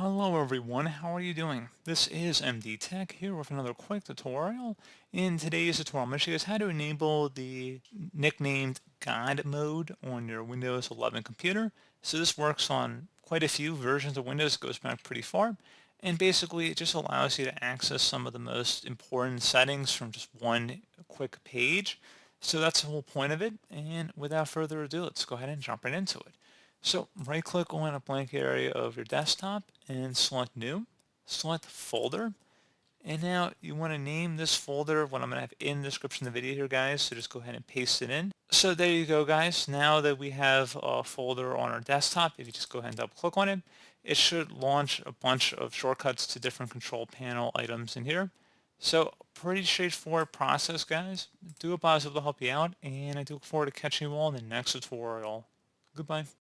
Hello everyone, how are you doing? This is MD Tech here with another quick tutorial. In today's tutorial, I'm going to show you guys how to enable the nicknamed God mode on your Windows 11 computer. So this works on quite a few versions of Windows, it goes back pretty far. And basically it just allows you to access some of the most important settings from just one quick page. So that's the whole point of it. And without further ado, let's go ahead and jump right into it. So right click on a blank area of your desktop and select new, select folder, and now you want to name this folder what I'm going to have in the description of the video here guys, so just go ahead and paste it in. So there you go guys, now that we have a folder on our desktop, if you just go ahead and double click on it, it should launch a bunch of shortcuts to different control panel items in here. So pretty straightforward process guys. Do hope I was able to help you out, and I do look forward to catching you all in the next tutorial. Goodbye.